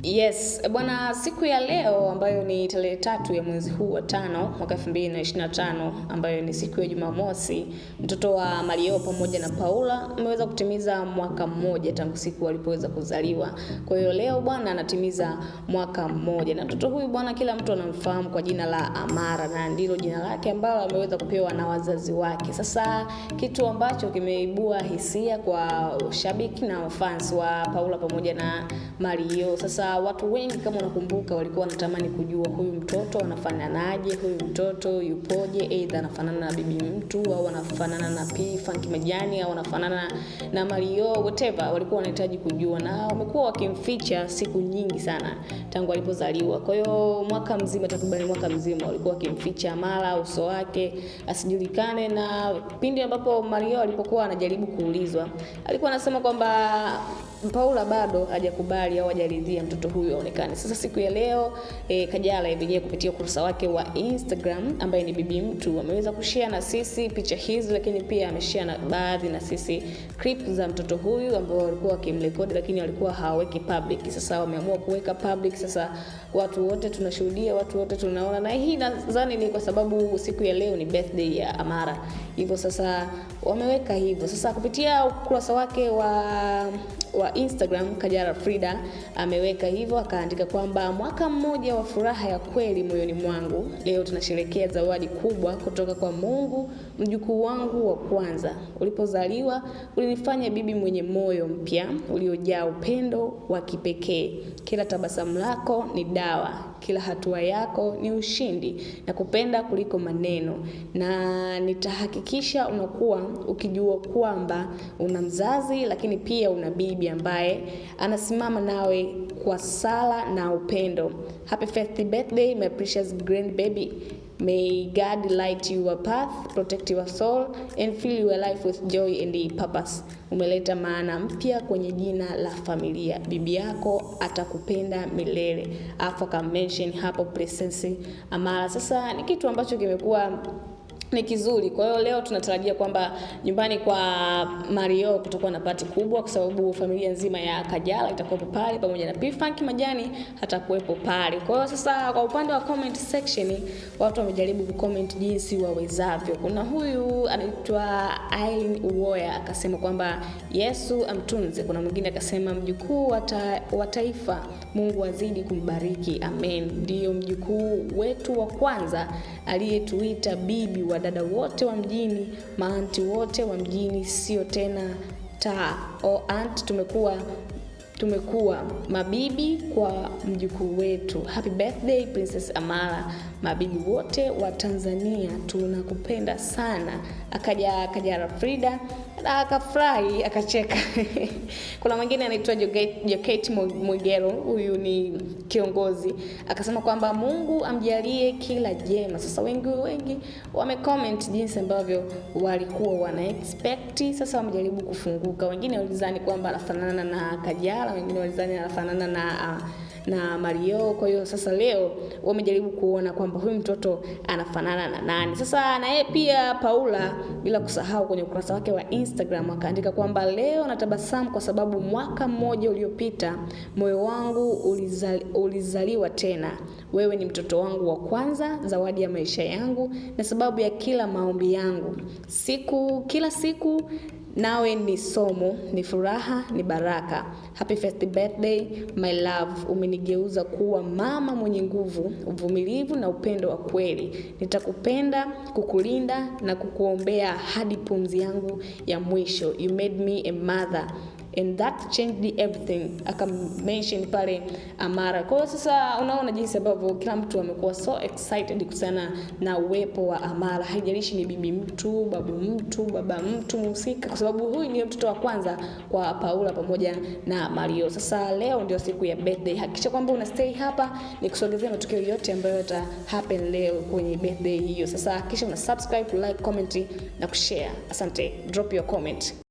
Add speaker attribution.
Speaker 1: Yes, bwana, siku ya leo ambayo ni tarehe 3 ya mwezi huu wa 5 mwaka 2025 ambayo ni siku ya Jumamosi, mtoto wa Mario pamoja na Paula ameweza kutimiza mwaka mmoja tangu siku walipoweza kuzaliwa. Kwa hiyo leo bwana anatimiza mwaka mmoja, na mtoto huyu bwana kila mtu anamfahamu kwa jina la Amara, na ndilo jina lake ambalo ameweza kupewa na wazazi wake. Sasa kitu ambacho kimeibua hisia kwa shabiki na fans wa Paula pamoja na Mario. Sasa watu wengi kama unakumbuka walikuwa wanatamani kujua huyu mtoto anafananaje, huyu mtoto yupoje, aidha anafanana na bibi mtu au anafanana na P-Funk Majani au anafanana na Mario, whatever. Walikuwa wanahitaji kujua, na wamekuwa wakimficha siku nyingi sana tangu alipozaliwa. Kwa hiyo mwaka mzima, takriban mwaka mzima walikuwa wakimficha Amara, uso wake asijulikane, na pindi ambapo Mario alipokuwa anajaribu kuulizwa alikuwa anasema kwamba Paula bado hajakubali au hajaridhia mtoto huyu aonekane. Sasa siku ya leo Kajala yenyewe kupitia ukurasa wake wa Instagram ambaye ni bibi mtu ameweza kushare na sisi picha hizi, lakini pia ameshare na baadhi na sisi clip za mtoto huyu ambao walikuwa wakimrekodi lakini walikuwa hawaweki public. Sasa wameamua kuweka public. Sasa watu wote tunashuhudia, watu wote tunaona, na hii nadhani ni kwa sababu siku ya leo ni birthday ya Amara. Hivyo sasa wameweka hivyo. Sasa kupitia ukurasa wake wa Instagram, Kajala Frida ameweka hivyo, akaandika kwamba mwaka mmoja wa furaha ya kweli moyoni mwangu. Leo tunasherehekea zawadi kubwa kutoka kwa Mungu. Mjukuu wangu wa kwanza, ulipozaliwa ulinifanya bibi mwenye moyo mpya uliojaa upendo wa kipekee. Kila tabasamu lako ni dawa, kila hatua yako ni ushindi, na kupenda kuliko maneno, na nitahakikisha unakuwa ukijua kwamba una mzazi lakini pia una bibi ambaye anasimama nawe kwa sala na upendo. Happy 50th birthday my precious grandbaby. May God light your path, protect your soul and fill your life with joy and purpose. Umeleta maana mpya kwenye jina la familia. Bibi yako atakupenda milele. Afa mention hapo presence Amara. Sasa ni kitu ambacho kimekuwa ni kizuri. Kwa hiyo leo tunatarajia kwamba nyumbani kwa Mario kutakuwa na party kubwa, kwa sababu familia nzima ya Kajala itakuwa pale pamoja na P-Funk Majani hatakuwepo pale. Kwa hiyo sasa kwa upande wa comment section watu wamejaribu kucomment jinsi wawezavyo. Kuna huyu anaitwa Aileen Uwoya akasema kwamba Yesu amtunze. Kuna mwingine akasema mjukuu wa taifa, Mungu azidi kumbariki, amen. Ndio mjukuu wetu wa kwanza aliyetuita bibi wa dada wote wa mjini, maanti wote wa mjini, sio tena aunt, tumekuwa mabibi kwa mjukuu wetu. Happy birthday Princess Amara. Mabibi wote wa Tanzania tunakupenda sana. Akaja Kajala Frida akafurahi akacheka. Kuna mwingine anaitwa Jokate Mwegelo, huyu ni kiongozi, akasema kwamba Mungu amjalie kila jema. Sasa wengi wamecomment jinsi ambavyo walikuwa wana expect. Sasa wamejaribu kufunguka. Wengine walidhani kwamba anafanana na Kajala, wengine walidhani anafanana na Mario. Kwa hiyo sasa leo wamejaribu kuona kwamba huyu mtoto anafanana na nani. Sasa na yeye pia Paula, bila kusahau, kwenye ukurasa wake wa Instagram akaandika kwamba leo natabasamu kwa sababu mwaka mmoja uliopita moyo wangu ulizaliwa tena. Wewe ni mtoto wangu wa kwanza, zawadi ya maisha yangu na sababu ya kila maombi yangu. Kila siku nawe ni somo, ni furaha, ni baraka. Happy 50th birthday my love. Umenigeuza kuwa mama mwenye nguvu, uvumilivu na upendo wa kweli. Nitakupenda, kukulinda na kukuombea hadi pumzi yangu ya mwisho. You made me a mother and that changed everything. Mention pale Amara. Kwa hiyo sasa unaona jinsi ambavyo kila mtu amekuwa so excited kuhusiana na uwepo wa Amara. Haijalishi ni bibi mtu, babu mtu, baba mtu, mhusika, kwa sababu huyu ni mtoto wa kwanza kwa Paula pamoja na Mario. Sasa leo ndio siku ya birthday. Hakikisha kwamba una stay hapa ni kusogezea matukio yote ambayo yata happen leo kwenye birthday hiyo. Sasa hakikisha una subscribe, like, comment na kushare. Asante. Drop your comment.